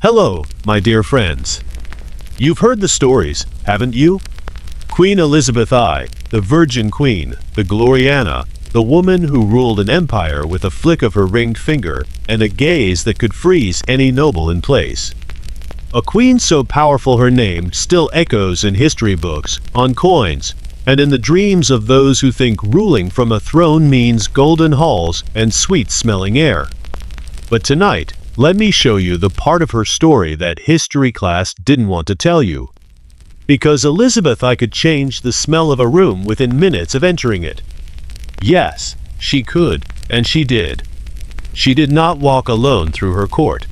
Hello, my dear friends. You've heard the stories, haven't you? Queen Elizabeth I, the Virgin Queen, the Gloriana, the woman who ruled an empire with a flick of her ringed finger and a gaze that could freeze any noble in place. A queen so powerful her name still echoes in history books, on coins, and in the dreams of those who think ruling from a throne means golden halls and sweet-smelling air. But tonight, let me show you the part of her story that history class didn't want to tell you. Because Elizabeth I could change the smell of a room within minutes of entering it. Yes, she could, and she did. She did not walk alone through her court.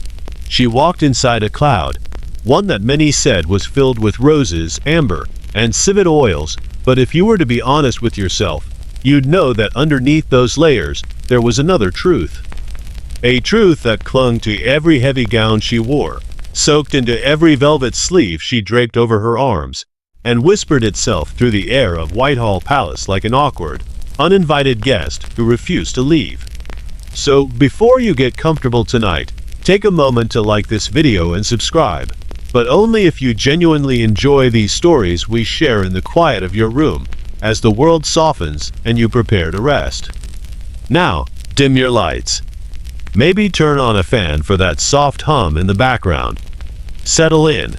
She walked inside a cloud, one that many said was filled with roses, amber, and civet oils, but if you were to be honest with yourself, you'd know that underneath those layers, there was another truth. A truth that clung to every heavy gown she wore, soaked into every velvet sleeve she draped over her arms, and whispered itself through the air of Whitehall Palace like an awkward, uninvited guest who refused to leave. So, before you get comfortable tonight, take a moment to like this video and subscribe, but only if you genuinely enjoy these stories we share in the quiet of your room, as the world softens and you prepare to rest. Now, dim your lights. Maybe turn on a fan for that soft hum in the background. Settle in.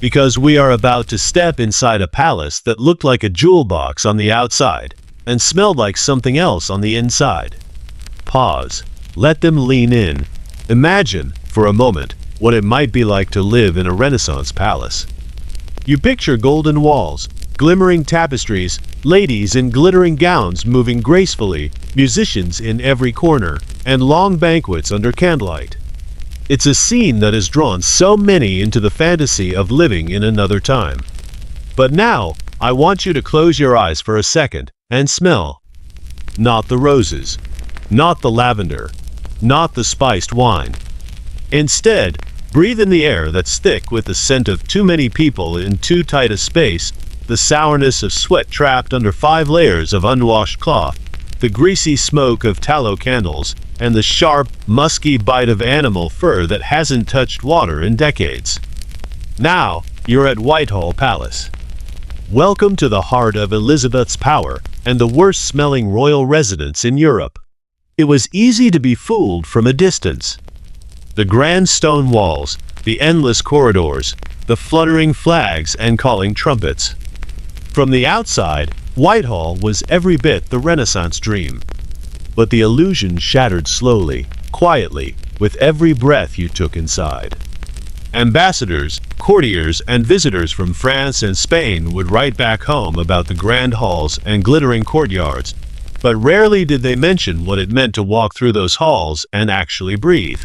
Because we are about to step inside a palace that looked like a jewel box on the outside and smelled like something else on the inside. Pause. Let them lean in. Imagine, for a moment, what it might be like to live in a Renaissance palace. You picture golden walls, glimmering tapestries, ladies in glittering gowns moving gracefully, musicians in every corner, and long banquets under candlelight. It's a scene that has drawn so many into the fantasy of living in another time. But now, I want you to close your eyes for a second and smell. Not the roses, not the lavender, not the spiced wine. Instead, breathe in the air that's thick with the scent of too many people in too tight a space, the sourness of sweat trapped under 5 layers of unwashed cloth, the greasy smoke of tallow candles, and the sharp, musky bite of animal fur that hasn't touched water in decades. Now, you're at Whitehall Palace. Welcome to the heart of Elizabeth's power and the worst-smelling royal residence in Europe. It was easy to be fooled from a distance. The grand stone walls, the endless corridors, the fluttering flags and calling trumpets. From the outside, Whitehall was every bit the Renaissance dream. But the illusion shattered slowly, quietly, with every breath you took inside. Ambassadors, courtiers, and visitors from France and Spain would write back home about the grand halls and glittering courtyards, but rarely did they mention what it meant to walk through those halls and actually breathe.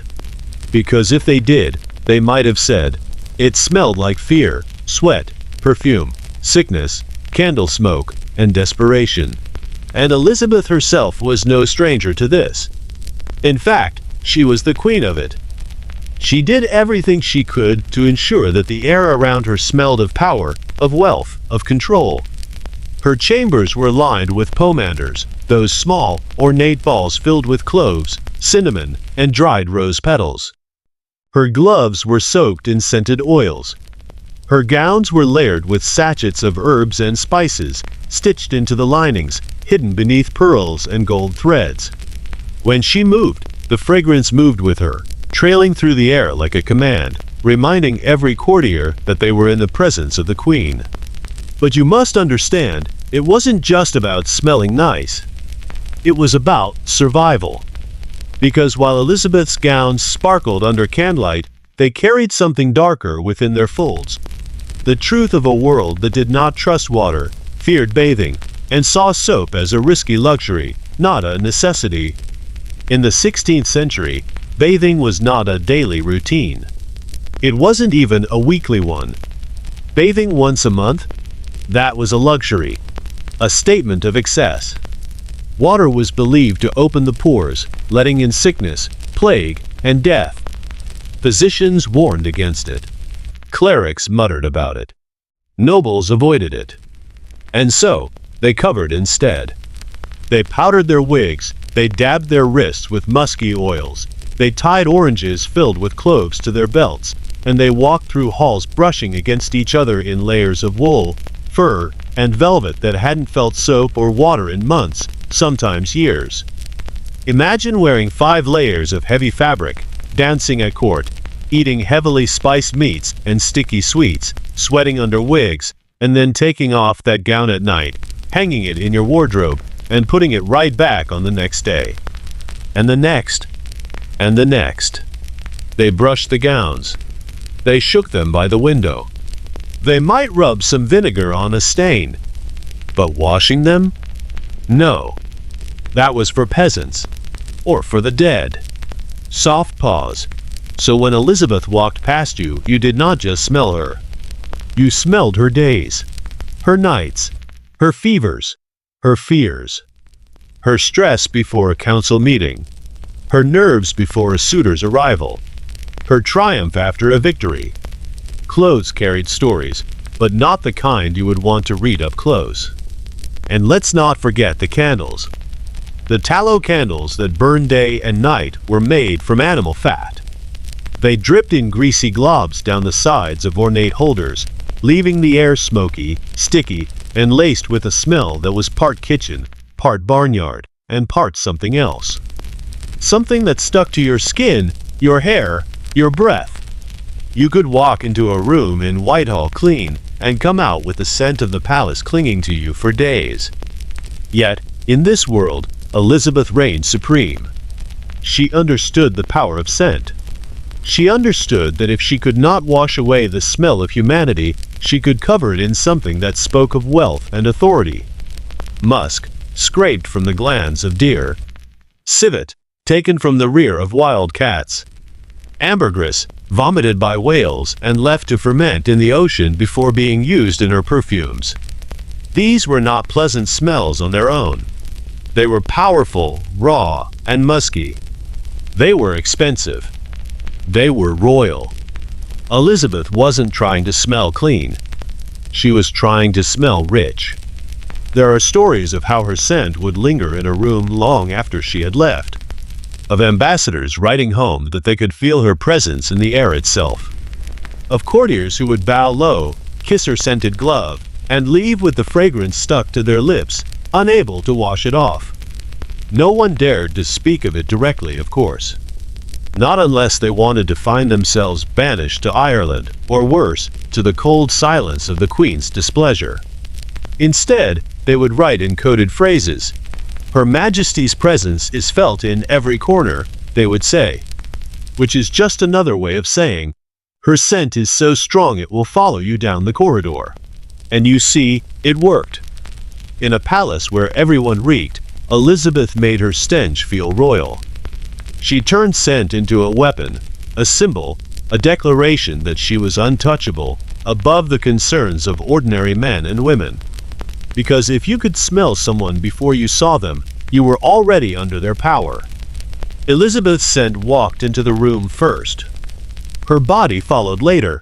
Because if they did, they might have said, it smelled like fear, sweat, perfume, sickness, candle smoke, and desperation. And Elizabeth herself was no stranger to this. In fact, she was the queen of it. She did everything she could to ensure that the air around her smelled of power, of wealth, of control. Her chambers were lined with pomanders, those small, ornate balls filled with cloves, cinnamon, and dried rose petals. Her gloves were soaked in scented oils. Her gowns were layered with sachets of herbs and spices, stitched into the linings, hidden beneath pearls and gold threads. When she moved, the fragrance moved with her, trailing through the air like a command, reminding every courtier that they were in the presence of the queen. But you must understand, it wasn't just about smelling nice. It was about survival. Because while Elizabeth's gowns sparkled under candlelight, they carried something darker within their folds. The truth of a world that did not trust water, feared bathing, and saw soap as a risky luxury, not a necessity. In the 16th century, bathing was not a daily routine. It wasn't even a weekly one. Bathing once a month? That was a luxury, a statement of excess. Water was believed to open the pores, letting in sickness, plague, and death. Physicians warned against it. Clerics muttered about it. Nobles avoided it. And so, they covered instead. They powdered their wigs, they dabbed their wrists with musky oils, they tied oranges filled with cloves to their belts, and they walked through halls brushing against each other in layers of wool, fur, and velvet that hadn't felt soap or water in months, sometimes years. Imagine wearing 5 layers of heavy fabric, dancing at court, eating heavily spiced meats and sticky sweets, sweating under wigs, and then taking off that gown at night, hanging it in your wardrobe, and putting it right back on the next day. And the next. And the next. They brushed the gowns. They shook them by the window. They might rub some vinegar on a stain. But washing them? No. That was for peasants. Or for the dead. Soft pause. So when Elizabeth walked past you, you did not just smell her. You smelled her days. Her nights. Her fevers. Her fears. Her stress before a council meeting. Her nerves before a suitor's arrival. Her triumph after a victory. Clothes carried stories, but not the kind you would want to read up close. And let's not forget the candles. The tallow candles that burned day and night were made from animal fat. They dripped in greasy globs down the sides of ornate holders, leaving the air smoky, sticky, and laced with a smell that was part kitchen, part barnyard, and part something else. Something that stuck to your skin, your hair, your breath. You could walk into a room in Whitehall clean and come out with the scent of the palace clinging to you for days. Yet, in this world, Elizabeth reigned supreme. She understood the power of scent. She understood that if she could not wash away the smell of humanity, she could cover it in something that spoke of wealth and authority. Musk, scraped from the glands of deer. Civet, taken from the rear of wild cats. Ambergris, vomited by whales and left to ferment in the ocean before being used in her perfumes. These were not pleasant smells on their own. They were powerful, raw, and musky. They were expensive. They were royal. Elizabeth wasn't trying to smell clean. She was trying to smell rich. There are stories of how her scent would linger in a room long after she had left, of ambassadors writing home that they could feel her presence in the air itself, of courtiers who would bow low, kiss her scented glove, and leave with the fragrance stuck to their lips, unable to wash it off. No one dared to speak of it directly, of course. Not unless they wanted to find themselves banished to Ireland, or worse, to the cold silence of the Queen's displeasure. Instead, they would write in coded phrases. "Her Majesty's presence is felt in every corner," they would say. Which is just another way of saying, "Her scent is so strong it will follow you down the corridor." And you see, it worked. In a palace where everyone reeked, Elizabeth made her stench feel royal. She turned scent into a weapon, a symbol, a declaration that she was untouchable, above the concerns of ordinary men and women. Because if you could smell someone before you saw them, you were already under their power. Elizabeth's scent walked into the room first. Her body followed later.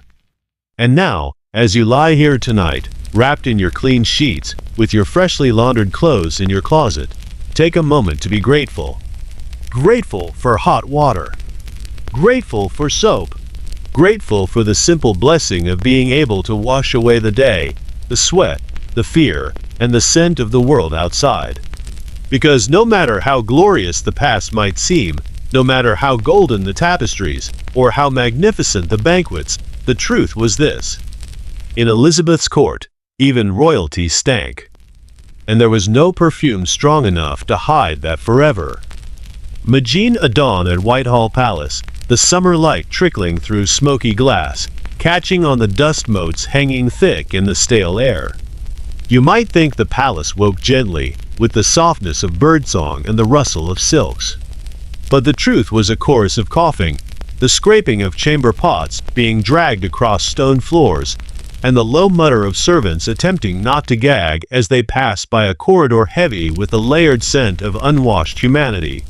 And now, as you lie here tonight, wrapped in your clean sheets, with your freshly laundered clothes in your closet, take a moment to be grateful. Grateful for hot water. Grateful for soap. Grateful for the simple blessing of being able to wash away the day, the sweat, the fear, and the scent of the world outside. Because no matter how glorious the past might seem, no matter how golden the tapestries, or how magnificent the banquets, the truth was this. In Elizabeth's court, even royalty stank. And there was no perfume strong enough to hide that forever. Magine at dawn at Whitehall Palace, the summer light trickling through smoky glass, catching on the dust motes hanging thick in the stale air. You might think the palace woke gently, with the softness of birdsong and the rustle of silks. But the truth was a chorus of coughing, the scraping of chamber pots being dragged across stone floors, and the low mutter of servants attempting not to gag as they passed by a corridor heavy with the layered scent of unwashed humanity.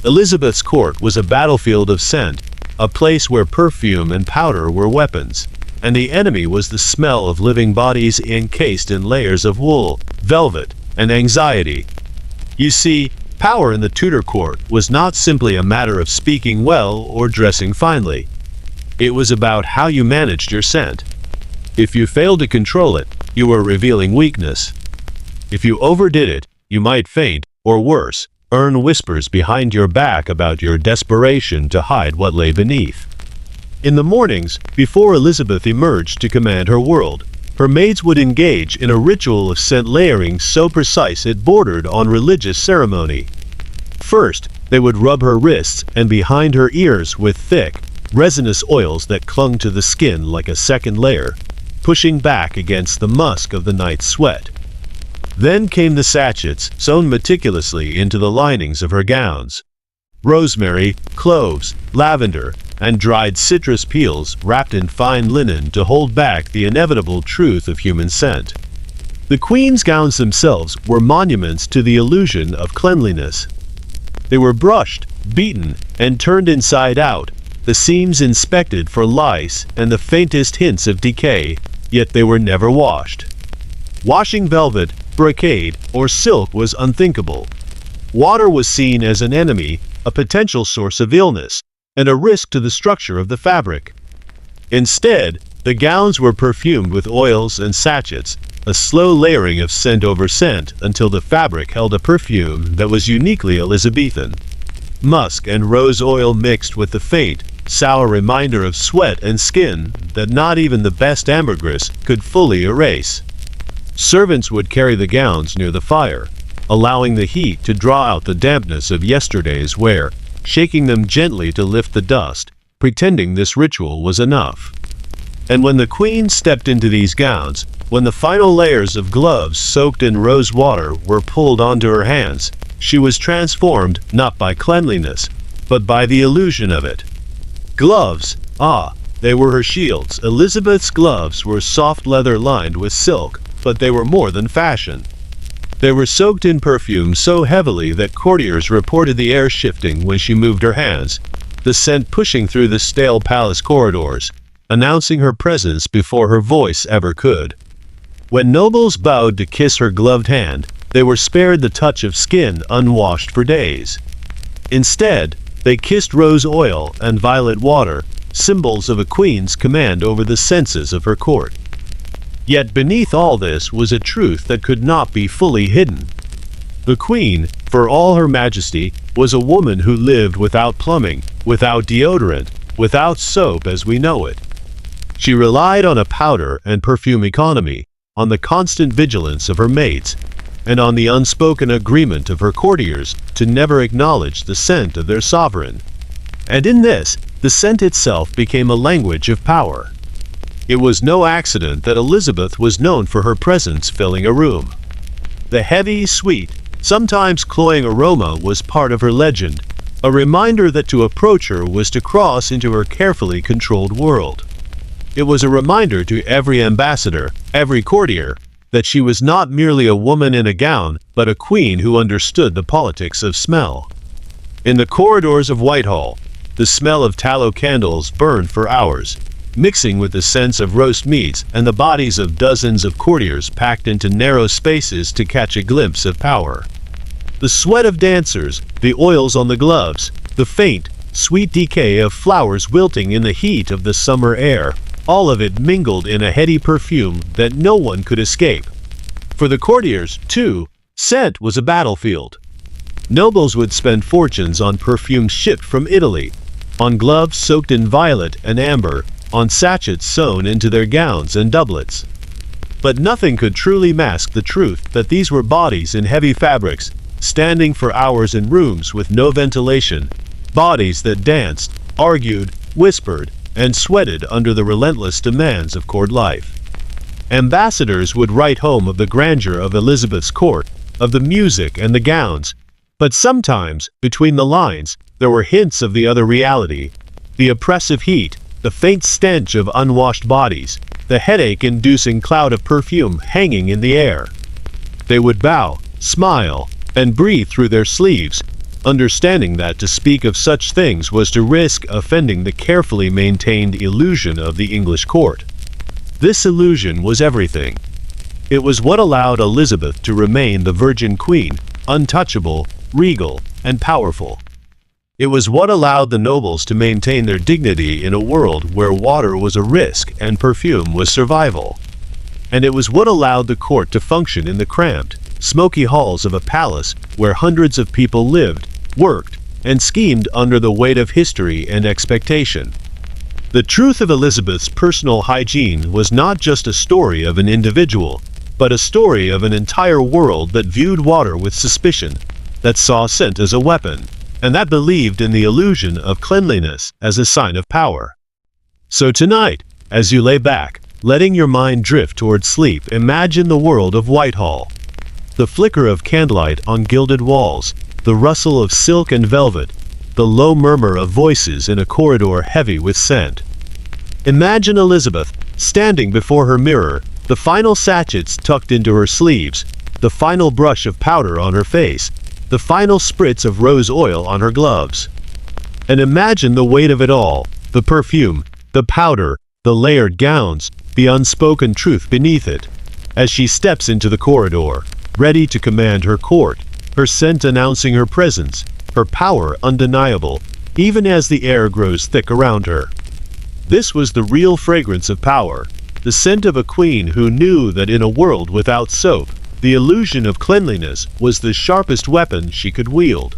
Elizabeth's court was a battlefield of scent, a place where perfume and powder were weapons, and the enemy was the smell of living bodies encased in layers of wool, velvet, and anxiety. You see, power in the Tudor court was not simply a matter of speaking well or dressing finely. It was about how you managed your scent. If you failed to control it, you were revealing weakness. If you overdid it, you might faint, or worse, earn whispers behind your back about your desperation to hide what lay beneath. In the mornings, before Elizabeth emerged to command her world, her maids would engage in a ritual of scent layering so precise it bordered on religious ceremony. First, they would rub her wrists and behind her ears with thick, resinous oils that clung to the skin like a second layer, pushing back against the musk of the night's sweat. Then came the sachets sewn meticulously into the linings of her gowns. Rosemary, cloves, lavender, and dried citrus peels wrapped in fine linen to hold back the inevitable truth of human scent. The queen's gowns themselves were monuments to the illusion of cleanliness. They were brushed, beaten, and turned inside out, the seams inspected for lice and the faintest hints of decay, yet they were never washed. Washing velvet, brocade, or silk was unthinkable. Water was seen as an enemy, a potential source of illness, and a risk to the structure of the fabric. Instead, the gowns were perfumed with oils and sachets, a slow layering of scent over scent until the fabric held a perfume that was uniquely Elizabethan. Musk and rose oil mixed with the faint, sour reminder of sweat and skin that not even the best ambergris could fully erase. Servants would carry the gowns near the fire, allowing the heat to draw out the dampness of yesterday's wear, shaking them gently to lift the dust, pretending this ritual was enough. And when the queen stepped into these gowns, when the final layers of gloves soaked in rose water were pulled onto her hands, she was transformed not by cleanliness, but by the illusion of it. Gloves, they were her shields. Elizabeth's gloves were soft leather lined with silk, but they were more than fashion. They were soaked in perfume so heavily that courtiers reported the air shifting when she moved her hands, the scent pushing through the stale palace corridors, announcing her presence before her voice ever could. When nobles bowed to kiss her gloved hand, they were spared the touch of skin unwashed for days. Instead, they kissed rose oil and violet water, symbols of a queen's command over the senses of her court. Yet beneath all this was a truth that could not be fully hidden. The queen, for all her majesty, was a woman who lived without plumbing, without deodorant, without soap as we know it. She relied on a powder and perfume economy, on the constant vigilance of her maids, and on the unspoken agreement of her courtiers to never acknowledge the scent of their sovereign. And in this, the scent itself became a language of power. It was no accident that Elizabeth was known for her presence filling a room. The heavy, sweet, sometimes cloying aroma was part of her legend, a reminder that to approach her was to cross into her carefully controlled world. It was a reminder to every ambassador, every courtier, that she was not merely a woman in a gown, but a queen who understood the politics of smell. In the corridors of Whitehall, the smell of tallow candles burned for hours, mixing with the scents of roast meats and the bodies of dozens of courtiers packed into narrow spaces to catch a glimpse of power. The sweat of dancers, the oils on the gloves, the faint, sweet decay of flowers wilting in the heat of the summer air, all of it mingled in a heady perfume that no one could escape. For the courtiers, too, scent was a battlefield. Nobles would spend fortunes on perfumes shipped from Italy, on gloves soaked in violet and amber, on sachets sewn into their gowns and doublets. But nothing could truly mask the truth that these were bodies in heavy fabrics, standing for hours in rooms with no ventilation, bodies that danced, argued, whispered, and sweated under the relentless demands of court life. Ambassadors would write home of the grandeur of Elizabeth's court, of the music and the gowns, but sometimes, between the lines, there were hints of the other reality, the oppressive heat, the faint stench of unwashed bodies, the headache-inducing cloud of perfume hanging in the air. They would bow, smile, and breathe through their sleeves, understanding that to speak of such things was to risk offending the carefully maintained illusion of the English court. This illusion was everything. It was what allowed Elizabeth to remain the Virgin Queen, untouchable, regal, and powerful. It was what allowed the nobles to maintain their dignity in a world where water was a risk and perfume was survival. And it was what allowed the court to function in the cramped, smoky halls of a palace where hundreds of people lived, worked, and schemed under the weight of history and expectation. The truth of Elizabeth's personal hygiene was not just a story of an individual, but a story of an entire world that viewed water with suspicion, that saw scent as a weapon, and that believed in the illusion of cleanliness as a sign of power. So tonight, as you lay back, letting your mind drift toward sleep, imagine the world of Whitehall. The flicker of candlelight on gilded walls, the rustle of silk and velvet, the low murmur of voices in a corridor heavy with scent. Imagine Elizabeth standing before her mirror, the final sachets tucked into her sleeves, the final brush of powder on her face, the final spritz of rose oil on her gloves. And imagine the weight of it all, the perfume, the powder, the layered gowns, the unspoken truth beneath it, as she steps into the corridor, ready to command her court, her scent announcing her presence, her power undeniable, even as the air grows thick around her. This was the real fragrance of power, the scent of a queen who knew that in a world without soap, the illusion of cleanliness was the sharpest weapon she could wield.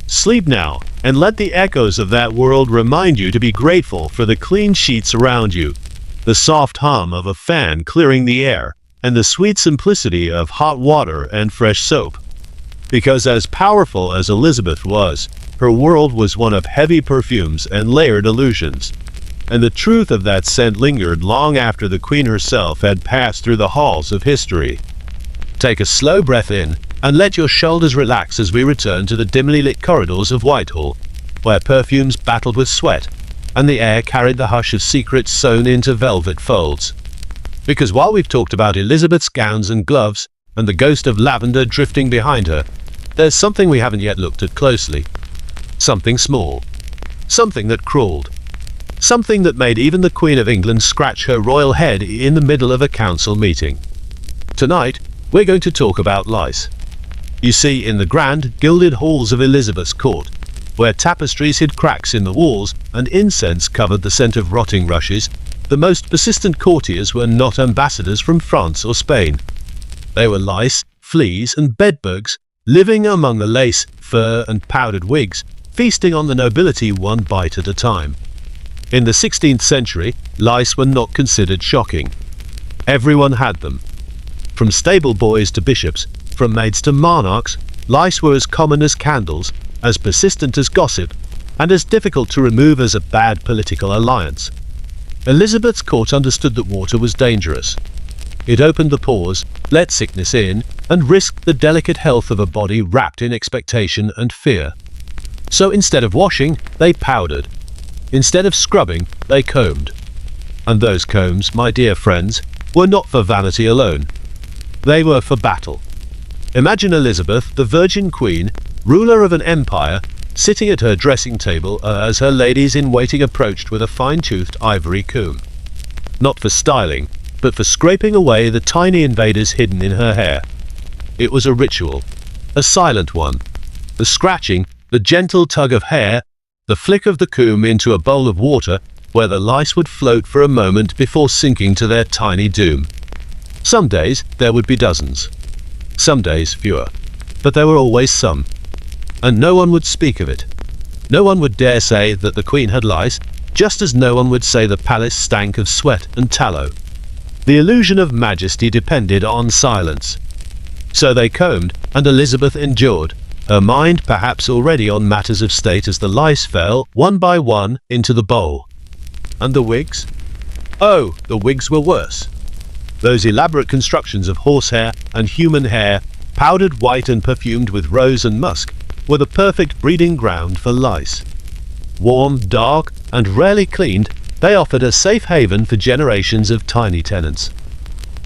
Sleep now, and let the echoes of that world remind you to be grateful for the clean sheets around you, the soft hum of a fan clearing the air, and the sweet simplicity of hot water and fresh soap. Because as powerful as Elizabeth was, her world was one of heavy perfumes and layered illusions. And the truth of that scent lingered long after the Queen herself had passed through the halls of history. Take a slow breath in, and let your shoulders relax as we return to the dimly lit corridors of Whitehall, where perfumes battled with sweat, and the air carried the hush of secrets sewn into velvet folds. Because while we've talked about Elizabeth's gowns and gloves, and the ghost of lavender drifting behind her, there's something we haven't yet looked at closely. Something small. Something that crawled. Something that made even the Queen of England scratch her royal head in the middle of a council meeting. Tonight, we're going to talk about lice. You see, in the grand, gilded halls of Elizabeth's court, where tapestries hid cracks in the walls and incense covered the scent of rotting rushes, the most persistent courtiers were not ambassadors from France or Spain. They were lice, fleas, and bedbugs, living among the lace, fur, and powdered wigs, feasting on the nobility one bite at a time. In the 16th century, lice were not considered shocking. Everyone had them. From stable boys to bishops, from maids to monarchs, lice were as common as candles, as persistent as gossip, and as difficult to remove as a bad political alliance. Elizabeth's court understood that water was dangerous. It opened the pores, let sickness in, and risked the delicate health of a body wrapped in expectation and fear. So instead of washing, they powdered. Instead of scrubbing, they combed. And those combs, my dear friends, were not for vanity alone. They were for battle. Imagine Elizabeth, the Virgin Queen, ruler of an empire, sitting at her dressing table as her ladies-in-waiting approached with a fine-toothed ivory comb. Not for styling, but for scraping away the tiny invaders hidden in her hair. It was a ritual, a silent one. The scratching, the gentle tug of hair, the flick of the comb into a bowl of water where the lice would float for a moment before sinking to their tiny doom. Some days there would be dozens. Some days fewer. But there were always some. And no one would speak of it. No one would dare say that the Queen had lice, just as no one would say the palace stank of sweat and tallow. The illusion of majesty depended on silence. So they combed, and Elizabeth endured, her mind perhaps already on matters of state as the lice fell, one by one, into the bowl. And the wigs? Oh, the wigs were worse. Those elaborate constructions of horsehair and human hair, powdered white and perfumed with rose and musk, were the perfect breeding ground for lice. Warm, dark, and rarely cleaned, they offered a safe haven for generations of tiny tenants.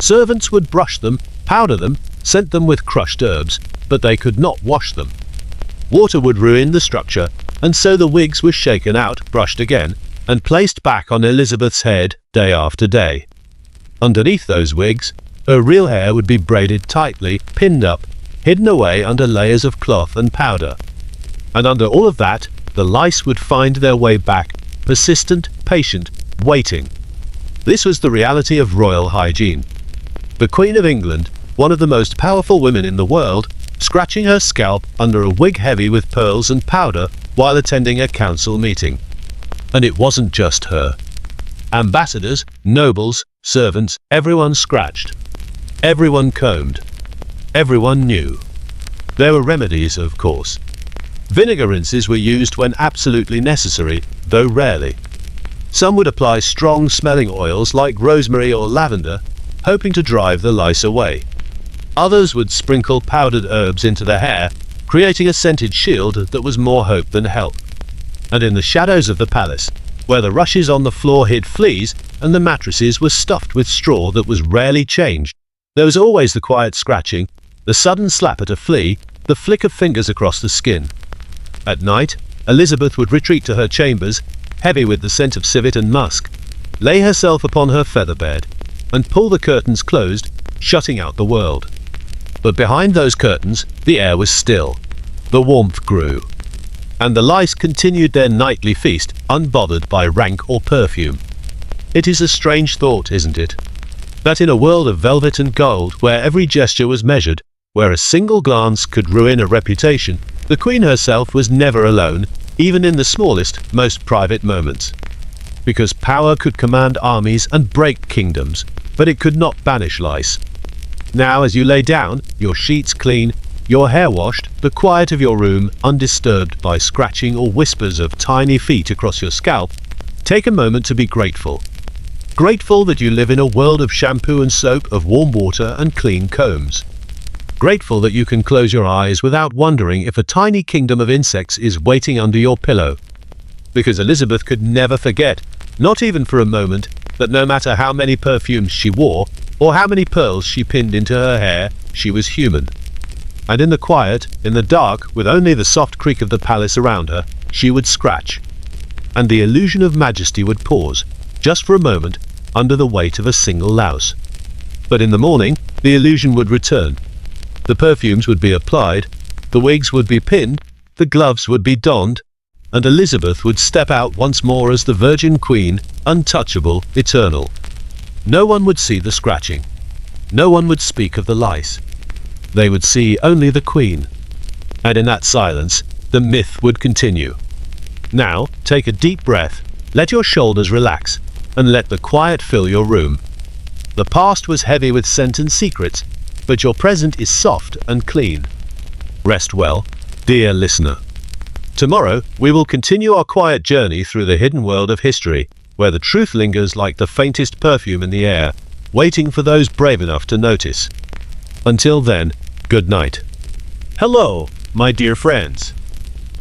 Servants would brush them, powder them, scent them with crushed herbs, but they could not wash them. Water would ruin the structure, and so the wigs were shaken out, brushed again, and placed back on Elizabeth's head day after day. Underneath those wigs, her real hair would be braided tightly, pinned up, hidden away under layers of cloth and powder. And under all of that, the lice would find their way back, persistent, patient, waiting. This was the reality of royal hygiene. The Queen of England, one of the most powerful women in the world, scratching her scalp under a wig heavy with pearls and powder while attending a council meeting. And it wasn't just her. Ambassadors, nobles, servants, everyone scratched. Everyone combed. Everyone knew. There were remedies, of course. Vinegar rinses were used when absolutely necessary, though rarely. Some would apply strong-smelling oils like rosemary or lavender, hoping to drive the lice away. Others would sprinkle powdered herbs into the hair, creating a scented shield that was more hope than help. And in the shadows of the palace, where the rushes on the floor hid fleas and the mattresses were stuffed with straw that was rarely changed, there was always the quiet scratching, the sudden slap at a flea, the flick of fingers across the skin. At night, Elizabeth would retreat to her chambers, heavy with the scent of civet and musk, lay herself upon her feather bed, and pull the curtains closed, shutting out the world. But behind those curtains, the air was still. The warmth grew. And the lice continued their nightly feast, unbothered by rank or perfume. It is a strange thought, isn't it? That in a world of velvet and gold, where every gesture was measured, where a single glance could ruin a reputation, the Queen herself was never alone, even in the smallest, most private moments. Because power could command armies and break kingdoms, but it could not banish lice. Now, as you lay down, your sheets clean, your hair washed, the quiet of your room undisturbed by scratching or whispers of tiny feet across your scalp, take a moment to be grateful. Grateful that you live in a world of shampoo and soap, of warm water and clean combs. Grateful that you can close your eyes without wondering if a tiny kingdom of insects is waiting under your pillow. Because Elizabeth could never forget, not even for a moment, that no matter how many perfumes she wore, or how many pearls she pinned into her hair, she was human. And in the quiet, in the dark, with only the soft creak of the palace around her, she would scratch. And the illusion of majesty would pause, just for a moment, under the weight of a single louse. But in the morning, the illusion would return. The perfumes would be applied, the wigs would be pinned, the gloves would be donned, and Elizabeth would step out once more as the Virgin Queen, untouchable, eternal. No one would see the scratching. No one would speak of the lice. They would see only the Queen. And in that silence, the myth would continue. Now, take a deep breath, let your shoulders relax, and let the quiet fill your room. The past was heavy with scent and secrets, but your present is soft and clean. Rest well, dear listener. Tomorrow, we will continue our quiet journey through the hidden world of history, where the truth lingers like the faintest perfume in the air, waiting for those brave enough to notice. Until then, good night. Hello, my dear friends.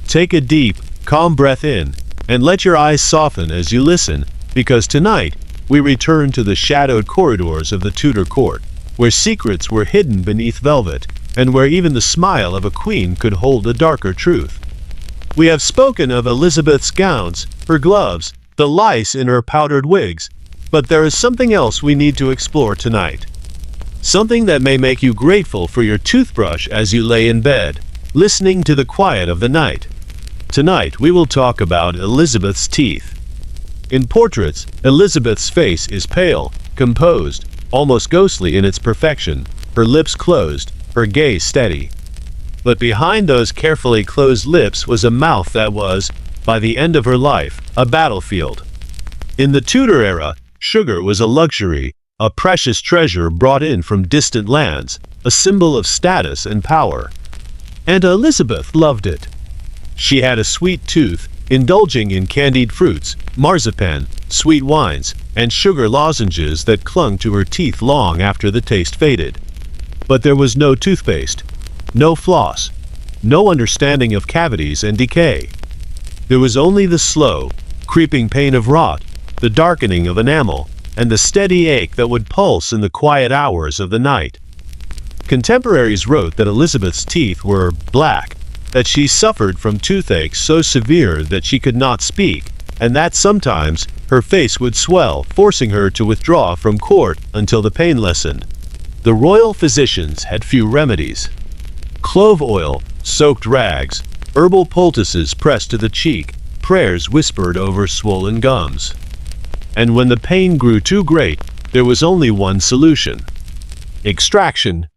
Take a deep, calm breath in, and let your eyes soften as you listen, because tonight, we return to the shadowed corridors of the Tudor court, where secrets were hidden beneath velvet, and where even the smile of a queen could hold a darker truth. We have spoken of Elizabeth's gowns, her gloves, the lice in her powdered wigs, but there is something else we need to explore tonight. Something that may make you grateful for your toothbrush as you lay in bed, listening to the quiet of the night. Tonight we will talk about Elizabeth's teeth. In portraits, Elizabeth's face is pale, composed, almost ghostly in its perfection, her lips closed, her gaze steady. But behind those carefully closed lips was a mouth that was, by the end of her life, a battlefield. In the Tudor era, sugar was a luxury, a precious treasure brought in from distant lands, a symbol of status and power. And Elizabeth loved it. She had a sweet tooth, indulging in candied fruits, marzipan, sweet wines, and sugar lozenges that clung to her teeth long after the taste faded. But there was no toothpaste, no floss, no understanding of cavities and decay. There was only the slow, creeping pain of rot, the darkening of enamel, and the steady ache that would pulse in the quiet hours of the night. Contemporaries wrote that Elizabeth's teeth were black, that she suffered from toothache so severe that she could not speak, and that sometimes her face would swell, forcing her to withdraw from court until the pain lessened. The royal physicians had few remedies. Clove oil, soaked rags, herbal poultices pressed to the cheek, prayers whispered over swollen gums. And when the pain grew too great, there was only one solution: extraction.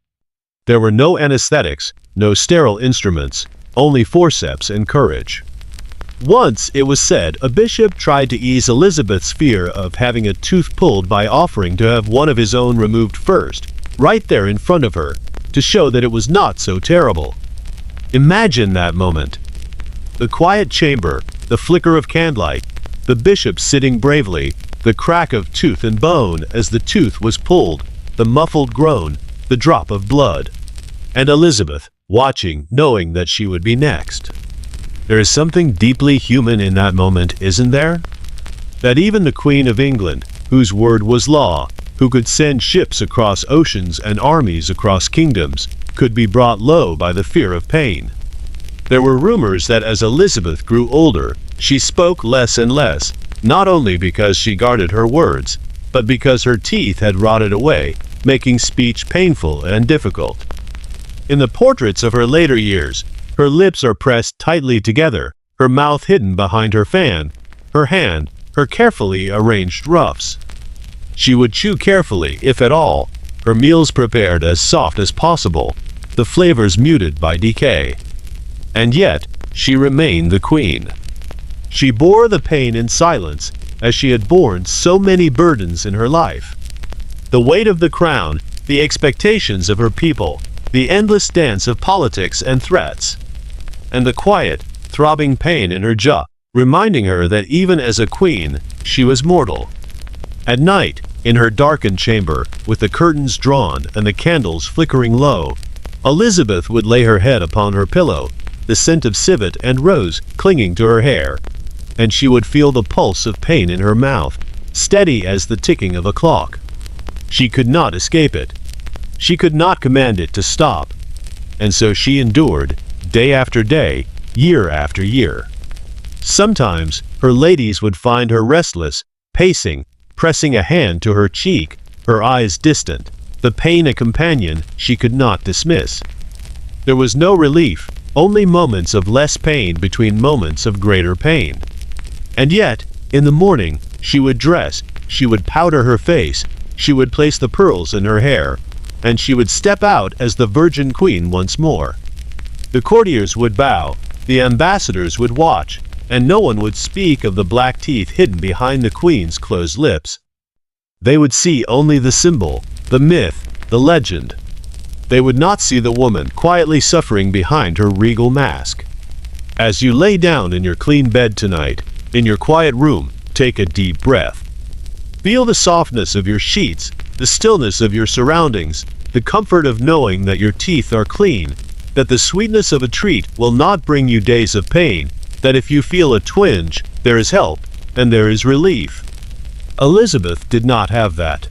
There were no anesthetics, no sterile instruments, only forceps and courage. Once, it was said, a bishop tried to ease Elizabeth's fear of having a tooth pulled by offering to have one of his own removed first, right there in front of her, to show that it was not so terrible. Imagine that moment. The quiet chamber, the flicker of candlelight, the bishop sitting bravely, the crack of tooth and bone as the tooth was pulled, the muffled groan, the drop of blood. And Elizabeth, watching, knowing that she would be next. There is something deeply human in that moment, isn't there? That even the Queen of England, whose word was law, who could send ships across oceans and armies across kingdoms, could be brought low by the fear of pain. There were rumors that as Elizabeth grew older, she spoke less and less, not only because she guarded her words, but because her teeth had rotted away, making speech painful and difficult. In the portraits of her later years, her lips are pressed tightly together, her mouth hidden behind her fan, her hand, her carefully arranged ruffs. She would chew carefully, if at all, her meals prepared as soft as possible, the flavors muted by decay. And yet, she remained the queen. She bore the pain in silence, as she had borne so many burdens in her life. The weight of the crown, the expectations of her people, the endless dance of politics and threats, and the quiet, throbbing pain in her jaw, reminding her that even as a queen, she was mortal. At night, in her darkened chamber, with the curtains drawn and the candles flickering low, Elizabeth would lay her head upon her pillow, the scent of civet and rose clinging to her hair, and she would feel the pulse of pain in her mouth, steady as the ticking of a clock. She could not escape it. She could not command it to stop. And so she endured, day after day, year after year. Sometimes, her ladies would find her restless, pacing, pressing a hand to her cheek, her eyes distant, the pain a companion she could not dismiss. There was no relief, only moments of less pain between moments of greater pain. And yet, in the morning, she would dress, she would powder her face, she would place the pearls in her hair, and she would step out as the Virgin Queen once more. The courtiers would bow, the ambassadors would watch, and no one would speak of the black teeth hidden behind the Queen's closed lips. They would see only the symbol, the myth, the legend. They would not see the woman quietly suffering behind her regal mask. As you lay down in your clean bed tonight, in your quiet room, take a deep breath. Feel the softness of your sheets, the stillness of your surroundings, the comfort of knowing that your teeth are clean, that the sweetness of a treat will not bring you days of pain, that if you feel a twinge, there is help, and there is relief. Elizabeth did not have that.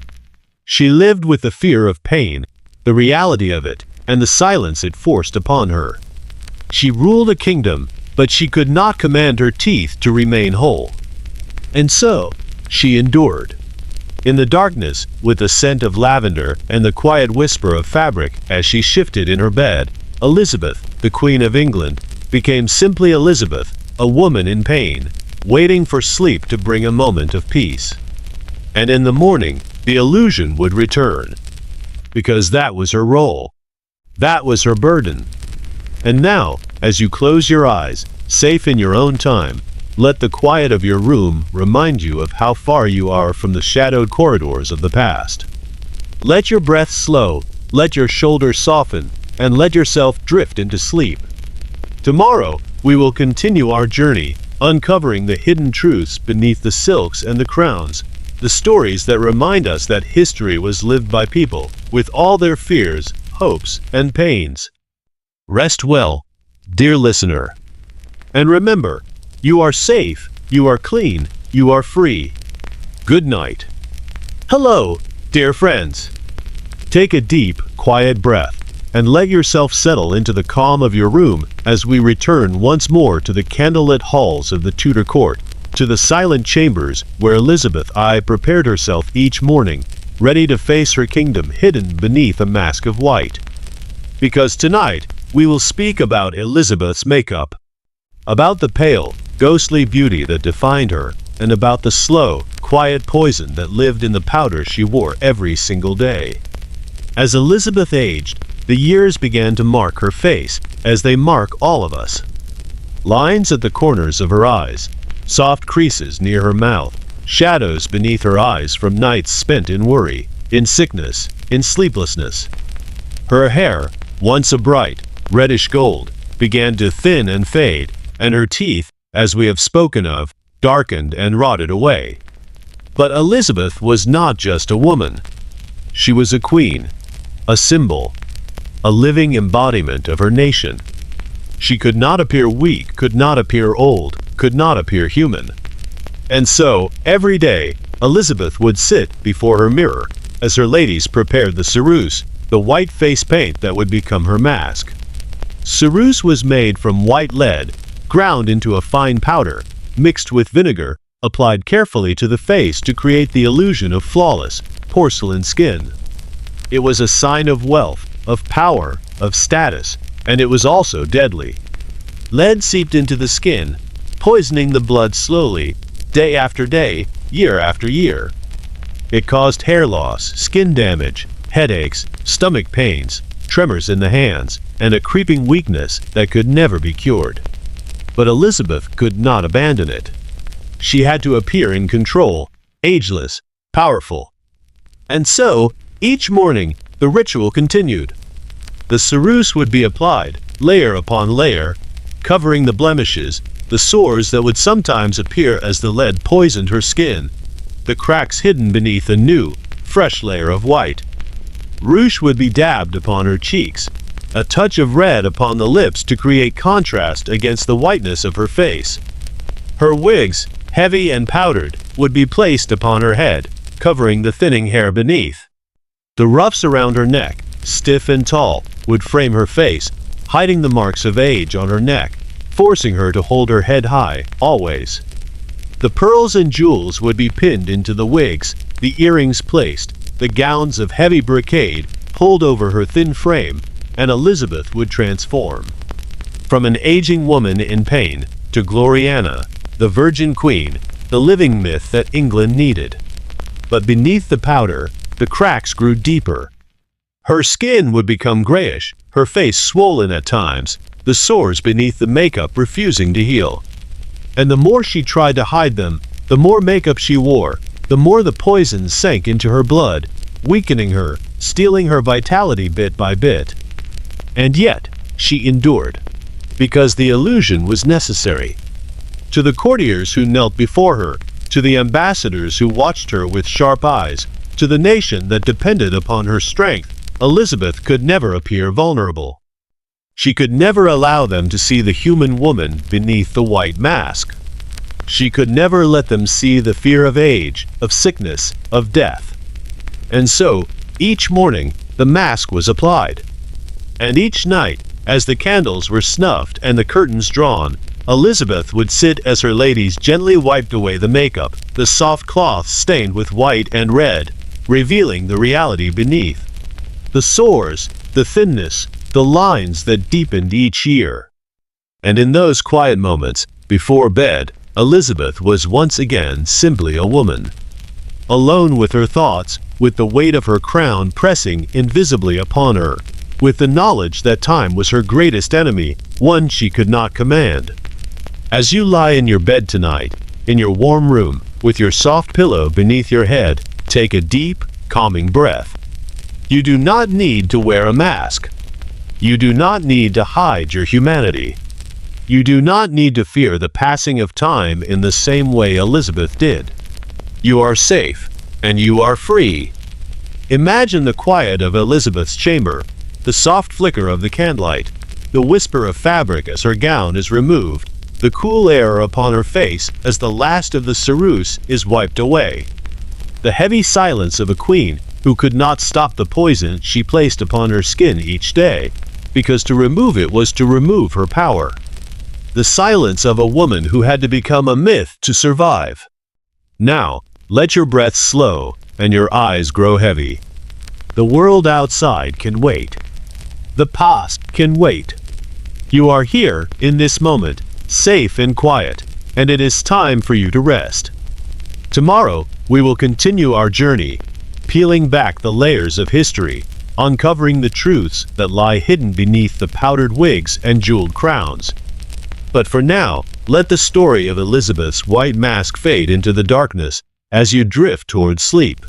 She lived with the fear of pain, the reality of it, and the silence it forced upon her. She ruled a kingdom, but she could not command her teeth to remain whole. And so, she endured. In the darkness, with the scent of lavender and the quiet whisper of fabric as she shifted in her bed, Elizabeth, the Queen of England, became simply Elizabeth, a woman in pain, waiting for sleep to bring a moment of peace. And in the morning, the illusion would return. Because that was her role. That was her burden. And now, as you close your eyes, safe in your own time, let the quiet of your room remind you of how far you are from the shadowed corridors of the past. Let your breath slow, let your shoulders soften, and let yourself drift into sleep. Tomorrow, we will continue our journey, uncovering the hidden truths beneath the silks and the crowns, the stories that remind us that history was lived by people, with all their fears, hopes, and pains. Rest well, dear listener. And remember, you are safe, you are clean, you are free. Good night. Hello, dear friends. Take a deep, quiet breath, and let yourself settle into the calm of your room as we return once more to the candlelit halls of the Tudor court, to the silent chambers where Elizabeth I prepared herself each morning, ready to face her kingdom hidden beneath a mask of white. Because tonight, we will speak about Elizabeth's makeup. about the pale, ghostly beauty that defined her, and about the slow, quiet poison that lived in the powder she wore every single day. As Elizabeth aged, the years began to mark her face, as they mark all of us. Lines at the corners of her eyes, soft creases near her mouth, shadows beneath her eyes from nights spent in worry, in sickness, in sleeplessness. Her hair, once a bright, reddish gold, began to thin and fade, and her teeth, as we have spoken of, darkened and rotted away. But Elizabeth was not just a woman. She was a queen, a symbol, a living embodiment of her nation. She could not appear weak, could not appear old, could not appear human. And so, every day, Elizabeth would sit before her mirror, as her ladies prepared the ceruse, the white face paint that would become her mask. Ceruse was made from white lead, ground into a fine powder, mixed with vinegar, applied carefully to the face to create the illusion of flawless, porcelain skin. It was a sign of wealth, of power, of status, and it was also deadly. Lead seeped into the skin, poisoning the blood slowly, day after day, year after year. It caused hair loss, skin damage, headaches, stomach pains, tremors in the hands, and a creeping weakness that could never be cured. But Elizabeth could not abandon it. She had to appear in control, ageless, powerful. And so, each morning, the ritual continued. The ceruse would be applied, layer upon layer, covering the blemishes, the sores that would sometimes appear as the lead poisoned her skin, the cracks hidden beneath a new, fresh layer of white. Rouge would be dabbed upon her cheeks, a touch of red upon the lips to create contrast against the whiteness of her face. Her wigs, heavy and powdered, would be placed upon her head, covering the thinning hair beneath. The ruffs around her neck, stiff and tall, would frame her face, hiding the marks of age on her neck, forcing her to hold her head high, always. The pearls and jewels would be pinned into the wigs, the earrings placed, the gowns of heavy brocade pulled over her thin frame, and Elizabeth would transform. From an aging woman in pain to Gloriana, the Virgin Queen, the living myth that England needed. But beneath the powder, the cracks grew deeper. Her skin would become grayish, her face swollen at times, the sores beneath the makeup refusing to heal. And the more she tried to hide them, the more makeup she wore, the more the poison sank into her blood, weakening her, stealing her vitality bit by bit. And yet, she endured, because the illusion was necessary. To the courtiers who knelt before her, to the ambassadors who watched her with sharp eyes, to the nation that depended upon her strength, Elizabeth could never appear vulnerable. She could never allow them to see the human woman beneath the white mask. She could never let them see the fear of age, of sickness, of death. And so, each morning, the mask was applied. And each night, as the candles were snuffed and the curtains drawn, Elizabeth would sit as her ladies gently wiped away the makeup, the soft cloth stained with white and red, revealing the reality beneath. The sores, the thinness, the lines that deepened each year. And in those quiet moments, before bed, Elizabeth was once again simply a woman. Alone with her thoughts, with the weight of her crown pressing invisibly upon her, with the knowledge that time was her greatest enemy, one she could not command. As you lie in your bed tonight, in your warm room, with your soft pillow beneath your head, take a deep, calming breath. You do not need to wear a mask. You do not need to hide your humanity. You do not need to fear the passing of time in the same way Elizabeth did. You are safe, and you are free. Imagine the quiet of Elizabeth's chamber, the soft flicker of the candlelight, the whisper of fabric as her gown is removed, the cool air upon her face as the last of the ceruse is wiped away. The heavy silence of a queen who could not stop the poison she placed upon her skin each day, because to remove it was to remove her power. The silence of a woman who had to become a myth to survive. Now, let your breath slow and your eyes grow heavy. The world outside can wait. The past can wait. You are here, in this moment, safe and quiet, and it is time for you to rest. Tomorrow, we will continue our journey, peeling back the layers of history, uncovering the truths that lie hidden beneath the powdered wigs and jeweled crowns. But for now, let the story of Elizabeth's white mask fade into the darkness as you drift towards sleep.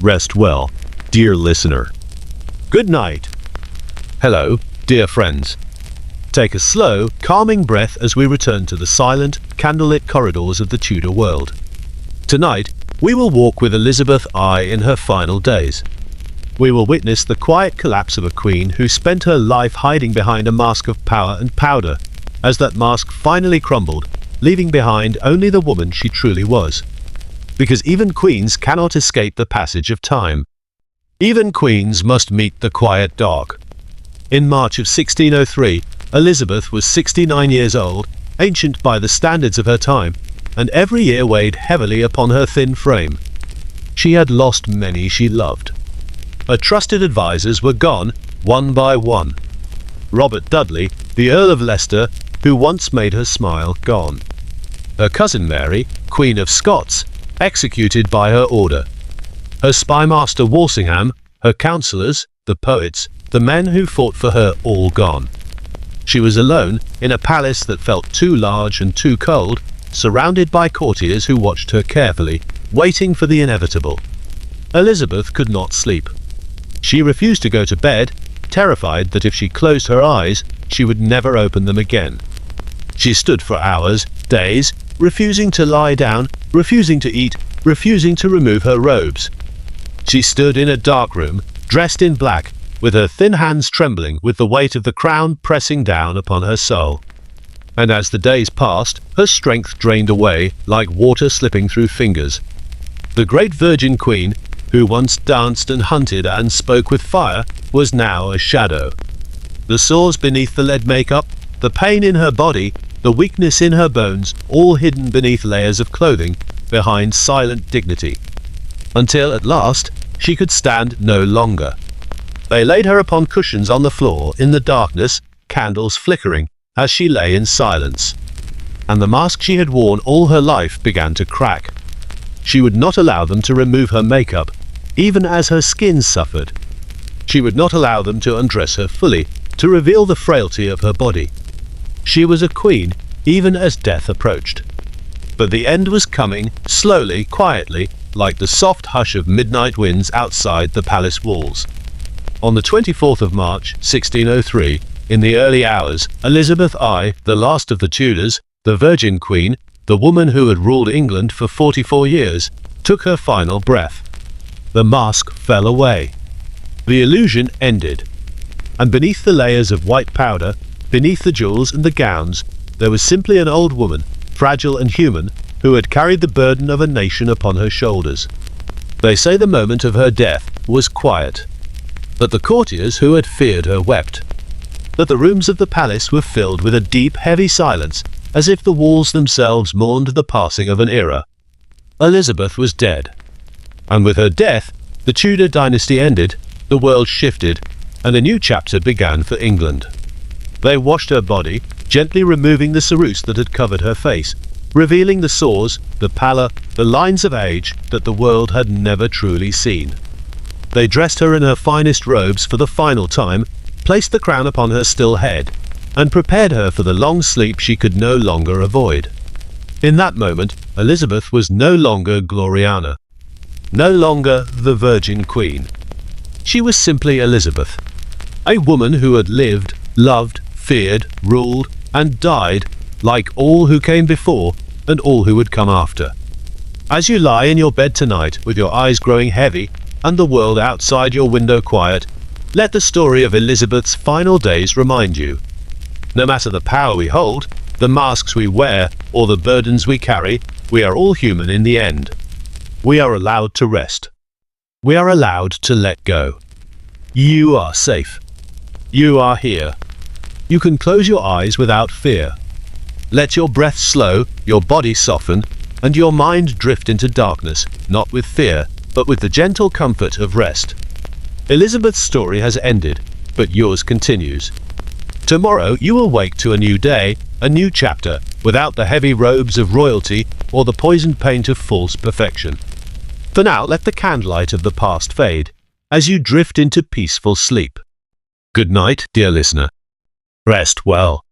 Rest well, dear listener. Good night. Hello, dear friends. Take a slow, calming breath as we return to the silent, candlelit corridors of the Tudor world. Tonight, we will walk with Elizabeth I in her final days. We will witness the quiet collapse of a queen who spent her life hiding behind a mask of power and powder, as that mask finally crumbled, leaving behind only the woman she truly was. Because even queens cannot escape the passage of time. Even queens must meet the quiet dark. In March of 1603, Elizabeth was 69 years old, ancient by the standards of her time, and every year weighed heavily upon her thin frame. She had lost many she loved. Her trusted advisors were gone, one by one. Robert Dudley, the Earl of Leicester, who once made her smile, gone. Her cousin Mary, Queen of Scots, executed by her order. Her spymaster Walsingham, her counsellors, the poets, the men who fought for her, all gone. She was alone in a palace that felt too large and too cold, surrounded by courtiers who watched her carefully, waiting for the inevitable. Elizabeth could not sleep. She refused to go to bed, terrified that if she closed her eyes, she would never open them again. She stood for hours, days, refusing to lie down, refusing to eat, refusing to remove her robes. She stood in a dark room, dressed in black, with her thin hands trembling with the weight of the crown pressing down upon her soul. And as the days passed, her strength drained away like water slipping through fingers. The great Virgin Queen, who once danced and hunted and spoke with fire, was now a shadow. The sores beneath the lead makeup, the pain in her body, the weakness in her bones, all hidden beneath layers of clothing, behind silent dignity. Until at last, she could stand no longer. They laid her upon cushions on the floor in the darkness, candles flickering, as she lay in silence. And the mask she had worn all her life began to crack. She would not allow them to remove her makeup, even as her skin suffered. She would not allow them to undress her fully, to reveal the frailty of her body. She was a queen, even as death approached. But the end was coming, slowly, quietly, like the soft hush of midnight winds outside the palace walls. On the 24th of March, 1603, in the early hours, Elizabeth I, the last of the Tudors, the Virgin Queen, the woman who had ruled England for 44 years, took her final breath. The mask fell away. The illusion ended. And beneath the layers of white powder, beneath the jewels and the gowns, there was simply an old woman, fragile and human, who had carried the burden of a nation upon her shoulders. They say the moment of her death was quiet, that the courtiers who had feared her wept, that the rooms of the palace were filled with a deep, heavy silence, as if the walls themselves mourned the passing of an era. Elizabeth was dead. And with her death, the Tudor dynasty ended, the world shifted, and a new chapter began for England. They washed her body, gently removing the ceruse that had covered her face, revealing the sores, the pallor, the lines of age that the world had never truly seen. They dressed her in her finest robes for the final time, placed the crown upon her still head, and prepared her for the long sleep she could no longer avoid. In that moment, Elizabeth was no longer Gloriana, no longer the Virgin Queen. She was simply Elizabeth, a woman who had lived, loved, feared, ruled, and died like all who came before and all who would come after. As you lie in your bed tonight with your eyes growing heavy and the world outside your window quiet, let the story of Elizabeth's final days remind you. No matter the power we hold, the masks we wear, or the burdens we carry, we are all human in the end. We are allowed to rest. We are allowed to let go. You are safe. You are here. You can close your eyes without fear. Let your breath slow, your body soften, and your mind drift into darkness, not with fear, but with the gentle comfort of rest. Elizabeth's story has ended, but yours continues. Tomorrow you will wake to a new day, a new chapter, without the heavy robes of royalty or the poisoned paint of false perfection. For now, let the candlelight of the past fade as you drift into peaceful sleep. Good night, dear listener. Rest well.